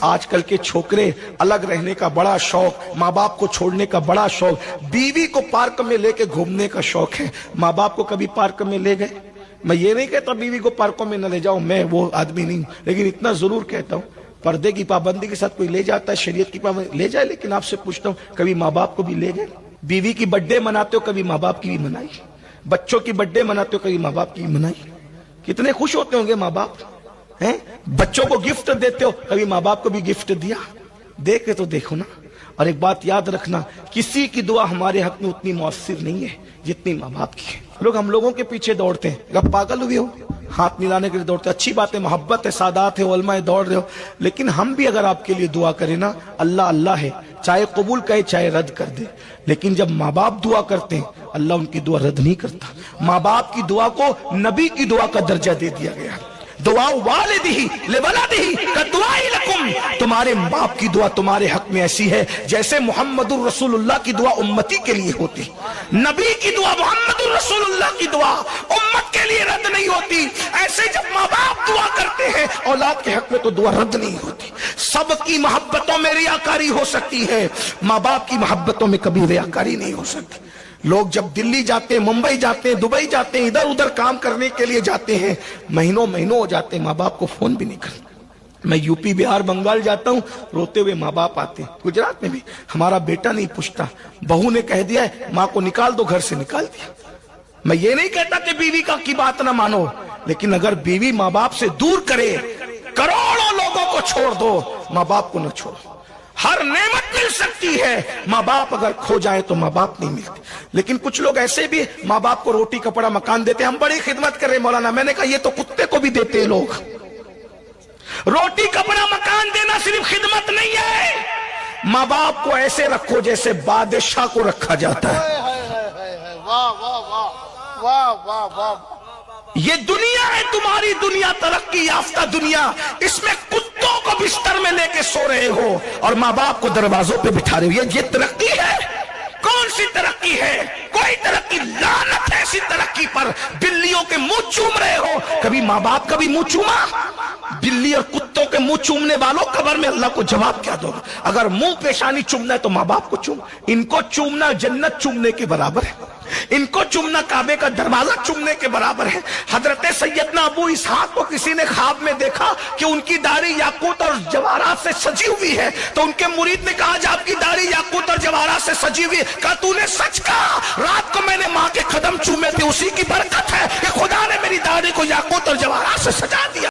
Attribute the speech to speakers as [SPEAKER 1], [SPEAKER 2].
[SPEAKER 1] آج کل کے چھوکرے الگ رہنے کا بڑا شوق، ماں باپ کو چھوڑنے کا بڑا شوق، بیوی کو پارک میں لے کے گھومنے کا شوق ہے۔ ماں باپ کو کبھی پارک میں لے گئے؟ میں یہ نہیں کہتا بیوی کو پارکوں میں نہ لے جاؤ، میں وہ آدمی نہیں ہوں، لیکن اتنا ضرور کہتا ہوں پردے کی پابندی کے ساتھ کوئی لے جاتا ہے، شریعت کی پابندی لے جائے، لیکن آپ سے پوچھتا ہوں کبھی ماں باپ کو بھی لے گئے؟ بیوی کی برتھ ڈے مناتے ہو، کبھی ماں باپ کی بھی منائی؟ بچوں کی برتھ ڈے مناتے ہو، کبھی ماں باپ کی بھی منائی؟ کتنے خوش ہوتے ہوں گے ماں باپ ہیں؟ بچوں کو گفٹ دیتے ہو، کبھی ماں باپ کو بھی گفٹ دیا؟ دیکھے تو دیکھو نا۔ اور ایک بات یاد رکھنا، کسی کی دعا ہمارے حق میں اتنی مؤثر نہیں ہے جتنی ماں باپ کی ہے۔ لوگ ہم لوگوں کے پیچھے دوڑتے ہیں، اگر پاگل ہوئے ہو ہاتھ ملانے کے لیے دوڑتے، اچھی بات ہے، محبت ہے، سادات ہے، علماء دوڑ رہے ہو، لیکن ہم بھی اگر آپ کے لیے دعا کریں نا، اللہ اللہ ہے، چاہے قبول کرے چاہے رد کر دے، لیکن جب ماں باپ دعا کرتے ہیں اللہ ان کی دعا رد نہیں کرتا۔ ماں باپ کی دعا کو نبی کی دعا کا درجہ دے دیا گیا۔ دعا والدہ لولدہ کدعاء لکم، تمہارے باپ کی دعا تمہارے حق میں ایسی ہے جیسے محمد الرسول اللہ کی دعا امتی کے لیے ہوتی، نبی کی دعا، محمد الرسول اللہ کی دعا امت کے لیے رد نہیں ہوتی، ایسے جب ماں باپ دعا کرتے ہیں اولاد کے حق میں تو دعا رد نہیں ہوتی۔ سب کی محبتوں میں ریاکاری ہو سکتی ہے، ماں باپ کی محبتوں میں کبھی ریاکاری نہیں ہو سکتی۔ لوگ جب دلی جاتے ہیں، ممبئی جاتے ہیں، دبئی جاتے ہیں، ادھر ادھر کام کرنے کے لیے جاتے ہیں، مہینوں ہو جاتے ہیں، ماں باپ کو فون بھی نہیں کرتے۔ میں یو پی، بہار، بنگال جاتا ہوں، روتے ہوئے ماں باپ آتے ہیں۔ گجرات میں بھی ہمارا بیٹا نہیں پوچھتا، بہو نے کہہ دیا ہے ماں کو نکال دو، گھر سے نکال دیا۔ میں یہ نہیں کہتا کہ بیوی کی بات نہ مانو، لیکن اگر بیوی ماں باپ سے دور کرے، کروڑوں لوگوں کو چھوڑ دو، ماں باپ کو نہ چھوڑو۔ ہر نعمت مل سکتی ہے، ماں باپ اگر کھو جائے تو ماں باپ نہیں ملتے۔ لیکن کچھ لوگ ایسے بھی ماں باپ کو روٹی کپڑا مکان دیتے ہیں، ہم بڑی خدمت کر رہے ہیں مولانا، میں نے کہا یہ تو کتے کو بھی دیتے ہیں لوگ۔ روٹی کپڑا مکان دینا صرف خدمت نہیں ہے، ماں باپ کو ایسے رکھو جیسے بادشاہ کو رکھا جاتا ہے۔
[SPEAKER 2] واہ واہ واہ واہ واہ واہ،
[SPEAKER 1] یہ دنیا ہے تمہاری، دنیا ترقی یافتہ دنیا، اس میں کتوں کو بستر میں لے کے سو رہے ہو اور ماں باپ کو دروازوں پہ بٹھا رہے ہو، یہ ترقی ہے؟ کون سی ترقی ہے؟ کوئی ترقی، لعنت ہے ایسی ترقی پر۔ بلیوں کے منہ چوم رہے ہو، کبھی ماں باپ کا بھی منہ چوما؟ بلی اور کتوں کے منہ چومنے والوں قبر میں اللہ کو جواب کیا دو گا؟ اگر منہ پیشانی چومنا ہے تو ماں باپ کو چوم، ان کو چومنا جنت چومنے کے برابر ہے، ان کو چومنا کعبے کا دروازہ چومنے کے برابر ہے۔ حضرت سیدنا ابو اسحاق کو کسی نے خواب میں دیکھا کہ ان کی داڑھی یاقوت اور جواہرات سے سجی ہوئی ہے، تو ان کے مرید نے کہا جب آپ کی داڑھی یاقوت اور جواہرات سے سجی ہوئی ہے، کہا تو نے سچ کہا، رات کو میں نے ماں کے قدم چومے تھے، اسی کی برکت ہے کہ خدا نے میری داڑھی کو یاقوت اور جواہرات سے سجا دیا۔